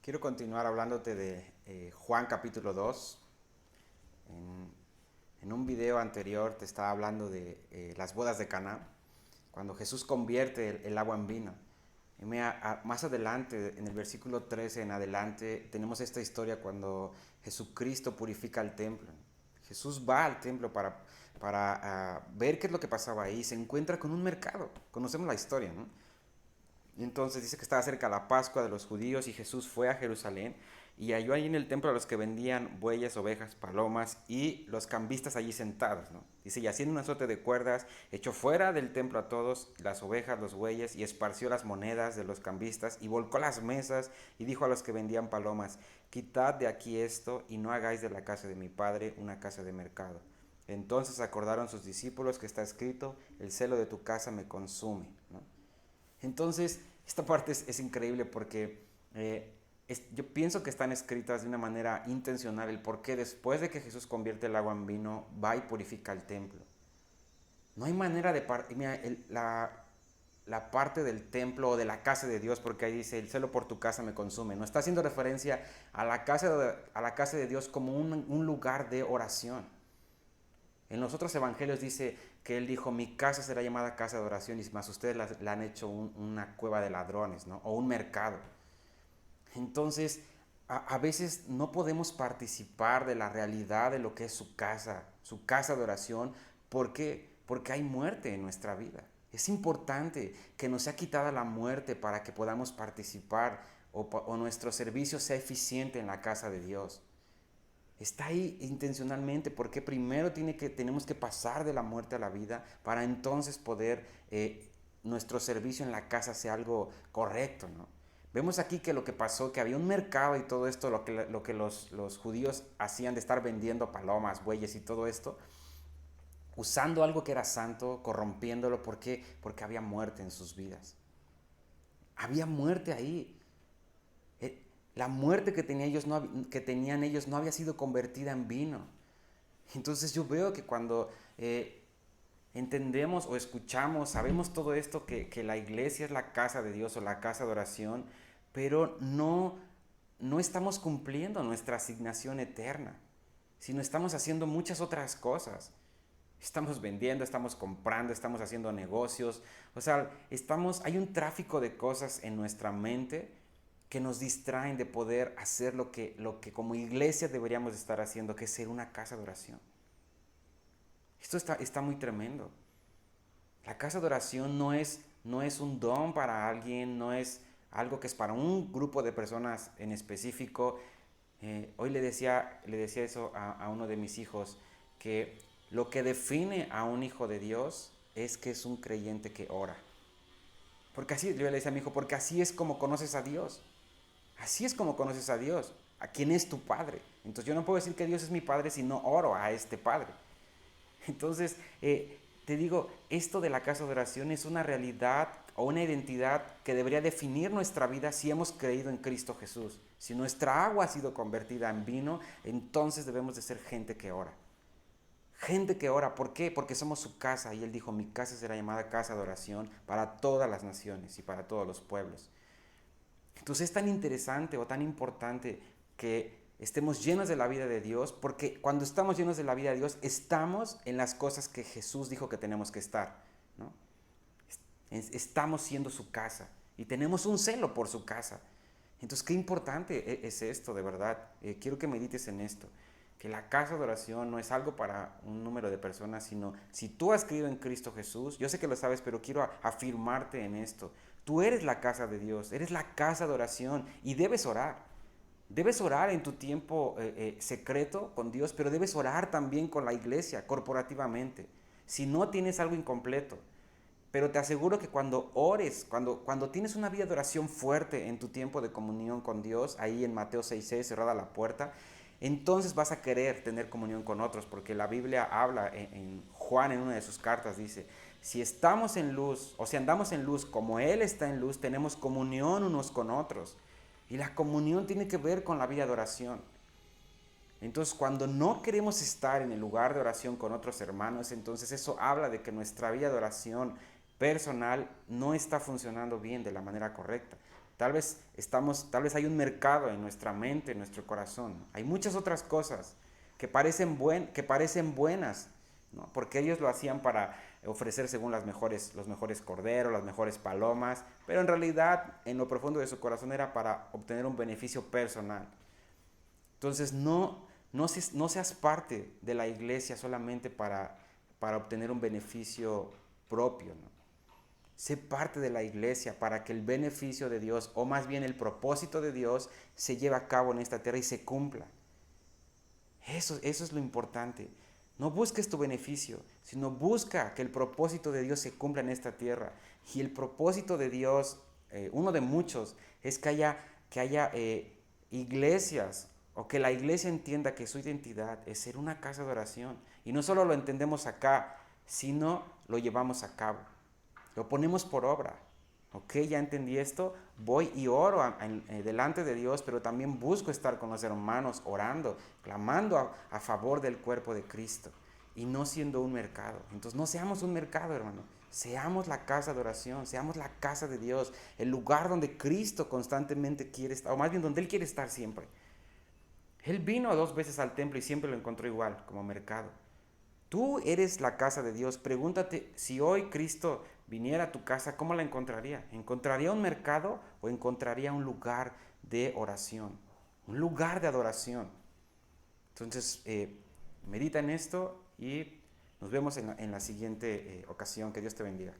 Quiero continuar hablándote de Juan capítulo 2. En un video anterior te estaba hablando de las bodas de Caná, cuando Jesús convierte el agua en vino. Más adelante, en el versículo 13 en adelante, tenemos esta historia cuando Jesucristo purifica el templo. Jesús va al templo para ver qué es lo que pasaba ahí. Se encuentra con un mercado. Conocemos la historia, ¿no? Y entonces dice que estaba cerca la Pascua de los judíos y Jesús fue a Jerusalén y halló ahí en el templo a los que vendían bueyes, ovejas, palomas y los cambistas allí sentados, ¿no? Dice, y haciendo un azote de cuerdas, echó fuera del templo a todos, las ovejas, los bueyes, y esparció las monedas de los cambistas y volcó las mesas y dijo a los que vendían palomas, quitad de aquí esto y no hagáis de la casa de mi padre una casa de mercado. Entonces acordaron sus discípulos que está escrito, el celo de tu casa me consume, ¿no? Entonces, esta parte es increíble porque yo pienso que están escritas de una manera intencional el por qué después de que Jesús convierte el agua en vino, va y purifica el templo. No hay manera de... la parte del templo o de la casa de Dios, porque ahí dice, el celo por tu casa me consume. No está haciendo referencia a la casa de Dios como un lugar de oración. En los otros evangelios dice que él dijo, mi casa será llamada casa de oración, y más ustedes la han hecho una cueva de ladrones, ¿no? O un mercado. Entonces, a veces no podemos participar de la realidad de lo que es su casa de oración. ¿Por qué? Porque hay muerte en nuestra vida. Es importante que nos sea quitada la muerte para que podamos participar o nuestro servicio sea eficiente en la casa de Dios. Está ahí intencionalmente porque primero tenemos que pasar de la muerte a la vida para entonces poder nuestro servicio en la casa sea algo correcto, ¿no? Vemos aquí que lo que pasó, que había un mercado y todo esto, lo que los judíos hacían de estar vendiendo palomas, bueyes y todo esto, usando algo que era santo, corrompiéndolo. ¿Por qué? Porque había muerte en sus vidas. Había muerte ahí. La muerte que tenían ellos no había sido convertida en vino. Entonces yo veo que cuando entendemos o escuchamos, sabemos todo esto, que la iglesia es la casa de Dios o la casa de oración, pero no estamos cumpliendo nuestra asignación eterna, sino estamos haciendo muchas otras cosas. Estamos vendiendo, estamos comprando, estamos haciendo negocios. O sea, hay un tráfico de cosas en nuestra mente que nos distraen de poder hacer lo que como iglesia deberíamos estar haciendo, que es ser una casa de oración. Esto está muy tremendo. La casa de oración no es un don para alguien, no es algo que es para un grupo de personas en específico. Hoy le decía eso a uno de mis hijos, que lo que define a un hijo de Dios es que es un creyente que ora. Porque así, yo le decía a mi hijo, porque así es como conoces a Dios. Así es como conoces a Dios, a quién es tu Padre. Entonces yo no puedo decir que Dios es mi Padre si no oro a este Padre. Entonces, te digo, esto de la casa de oración es una realidad o una identidad que debería definir nuestra vida si hemos creído en Cristo Jesús. Si nuestra agua ha sido convertida en vino, entonces debemos de ser gente que ora. Gente que ora, ¿por qué? Porque somos su casa. Y Él dijo, mi casa será llamada casa de oración para todas las naciones y para todos los pueblos. Entonces es tan interesante o tan importante que estemos llenos de la vida de Dios, porque cuando estamos llenos de la vida de Dios, estamos en las cosas que Jesús dijo que tenemos que estar, ¿no? Estamos siendo su casa y tenemos un celo por su casa. Entonces, qué importante es esto, de verdad. Quiero que medites en esto, que la casa de oración no es algo para un número de personas, sino si tú has creído en Cristo Jesús, yo sé que lo sabes, pero quiero afirmarte en esto. Tú eres la casa de Dios, eres la casa de oración y debes orar. Debes orar en tu tiempo secreto con Dios, pero debes orar también con la iglesia, corporativamente. Si no tienes algo incompleto, pero te aseguro que cuando ores, cuando tienes una vida de oración fuerte en tu tiempo de comunión con Dios, ahí en Mateo 6:6, cerrada la puerta, entonces vas a querer tener comunión con otros, porque la Biblia habla en Juan, en una de sus cartas, dice, si estamos en luz, o si andamos en luz como Él está en luz, tenemos comunión unos con otros. Y la comunión tiene que ver con la vida de oración. Entonces, cuando no queremos estar en el lugar de oración con otros hermanos, entonces eso habla de que nuestra vida de oración personal no está funcionando bien de la manera correcta. Tal vez hay un mercado en nuestra mente, en nuestro corazón. Hay muchas otras cosas que parecen buenas, ¿no? Porque ellos lo hacían para ofrecer según los mejores corderos, las mejores palomas, pero en realidad en lo profundo de su corazón era para obtener un beneficio personal. Entonces no seas parte de la iglesia solamente para obtener un beneficio propio, ¿no? Sé parte de la iglesia para que el beneficio de Dios, o más bien el propósito de Dios, se lleve a cabo en esta tierra y se cumpla. Eso es lo importante. No busques tu beneficio, sino busca que el propósito de Dios se cumpla en esta tierra. Y el propósito de Dios, uno de muchos, es que haya iglesias, o que la iglesia entienda que su identidad es ser una casa de oración. Y no solo lo entendemos acá, sino lo llevamos a cabo. Lo ponemos por obra. Ok, ya entendí esto, voy y oro delante de Dios, pero también busco estar con los hermanos orando, clamando a favor del cuerpo de Cristo y no siendo un mercado. Entonces no seamos un mercado, hermano. Seamos la casa de oración, seamos la casa de Dios, el lugar donde Cristo constantemente quiere estar, o más bien donde Él quiere estar siempre. Él vino 2 veces al templo y siempre lo encontró igual, como mercado. Tú eres la casa de Dios. Pregúntate, si hoy Cristo viniera a tu casa, ¿cómo la encontraría? ¿Encontraría un mercado o encontraría un lugar de oración? Un lugar de adoración. Entonces, medita en esto y nos vemos en la siguiente ocasión. Que Dios te bendiga.